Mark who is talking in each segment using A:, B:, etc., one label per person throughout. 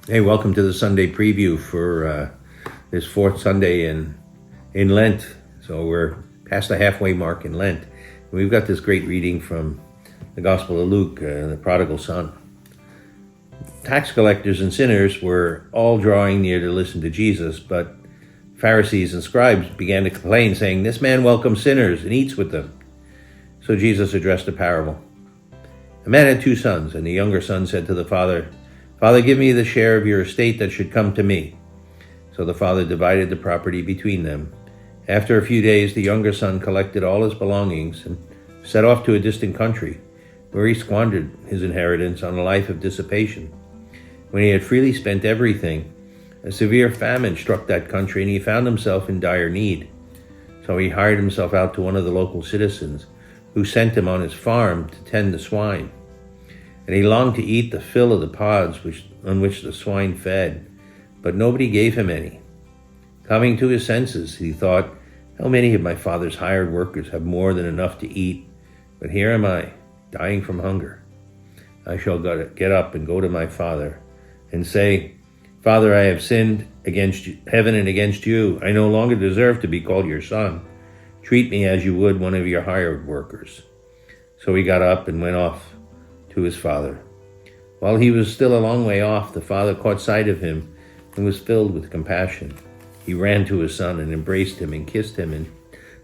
A: Hey, welcome to the Sunday preview for this fourth Sunday in Lent. So we're past the halfway mark in Lent. And we've got this great reading from the Gospel of Luke, the prodigal son. Tax collectors and sinners were all drawing near to listen to Jesus, but Pharisees and scribes began to complain, saying, "This man welcomes sinners and eats with them." So Jesus addressed a parable. A man had two sons, and the younger son said to the father, "Father, give me the share of your estate that should come to me." So the father divided the property between them. After a few days, the younger son collected all his belongings and set off to a distant country, where he squandered his inheritance on a life of dissipation. When he had freely spent everything, a severe famine struck that country, and he found himself in dire need. So he hired himself out to one of the local citizens, who sent him on his farm to tend the swine. And he longed to eat the fill of the pods on which the swine fed, but nobody gave him any. Coming to his senses, he thought, "How many of my father's hired workers have more than enough to eat? But here am I, dying from hunger. I shall get up and go to my father and say, 'Father, I have sinned against heaven and against you. I no longer deserve to be called your son. Treat me as you would one of your hired workers.' So he got up and went off to his father. While he was still a long way off, the father caught sight of him and was filled with compassion. He ran to his son and embraced him and kissed him. And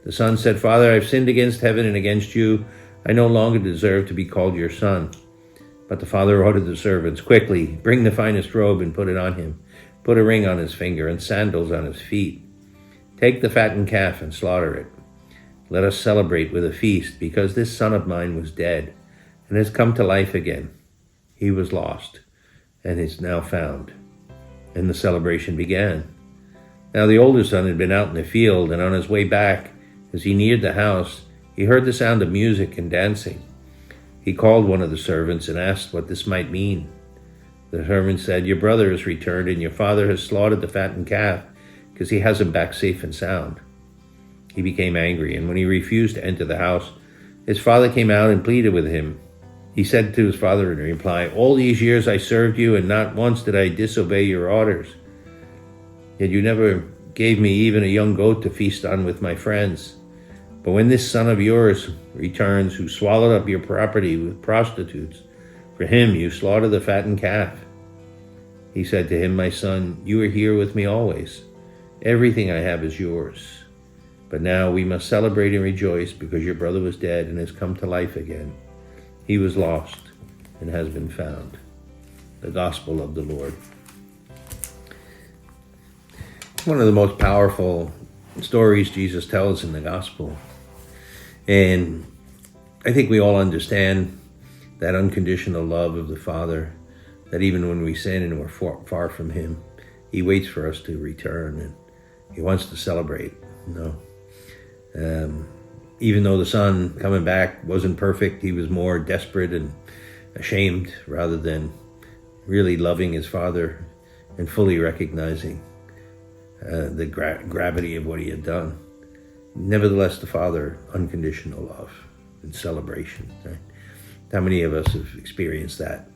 A: the son said, 'Father, I've sinned against heaven and against you. I no longer deserve to be called your son.' But the father ordered the servants, 'Quickly, bring the finest robe and put it on him. Put a ring on his finger and sandals on his feet. Take the fattened calf and slaughter it. Let us celebrate with a feast, because this son of mine was dead and has come to life again. He was lost and is now found.' And the celebration began. Now the older son had been out in the field, and on his way back, as he neared the house, he heard the sound of music and dancing. He called one of the servants and asked what this might mean. The servant said, 'Your brother has returned, and your father has slaughtered the fattened calf, because he has him back safe and sound.' He became angry, and when he refused to enter the house, his father came out and pleaded with him. He said to his father in reply, 'All these years I served you, and not once did I disobey your orders. Yet you never gave me even a young goat to feast on with my friends. But when this son of yours returns, who swallowed up your property with prostitutes, for him you slaughter the fattened calf.' He said to him, 'My son, you are here with me always. Everything I have is yours. But now we must celebrate and rejoice, because your brother was dead and has come to life again. He was lost and has been found.'" The Gospel of the Lord. One of the most powerful stories Jesus tells in the Gospel. And I think we all understand that unconditional love of the Father, that even when we sin and we're far from Him, He waits for us to return, and He wants to celebrate. Even though the son coming back wasn't perfect, he was more desperate and ashamed rather than really loving his father and fully recognizing the gravity of what he had done. Nevertheless, the father, unconditional love and celebration. Right? How many of us have experienced that?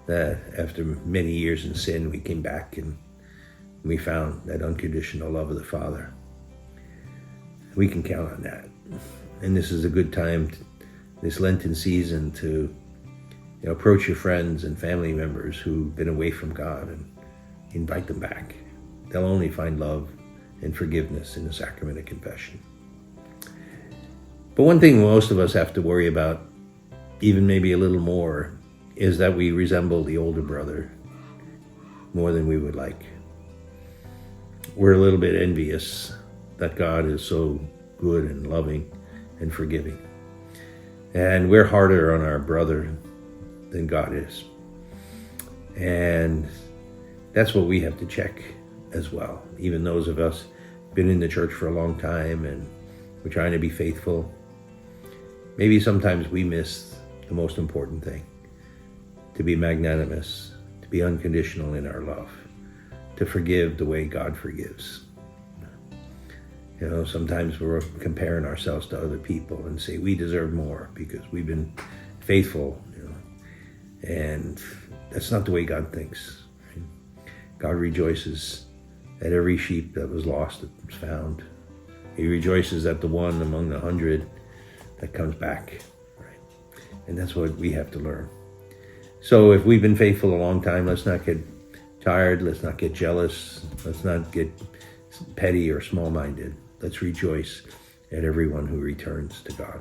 A: That after many years in sin, we came back and we found that unconditional love of the Father. We can count on that. And this is a good time, this Lenten season, to approach your friends and family members who've been away from God and invite them back. They'll only find love and forgiveness in the sacrament of confession. But one thing most of us have to worry about, even maybe a little more, is that we resemble the older brother more than we would like. We're a little bit envious that God is so good and loving and forgiving. And we're harder on our brother than God is. And that's what we have to check as well. Even those of us been in the church for a long time and we're trying to be faithful. Maybe sometimes we miss the most important thing: to be magnanimous, to be unconditional in our love, to forgive the way God forgives. Sometimes we're comparing ourselves to other people and say we deserve more because we've been faithful, and that's not the way God thinks. Right? God rejoices at every sheep that was lost that was found. He rejoices at the one among the 100 that comes back. Right? And that's what we have to learn. So if we've been faithful a long time, let's not get tired. Let's not get jealous. Let's not get petty or small-minded. Let's rejoice at everyone who returns to God.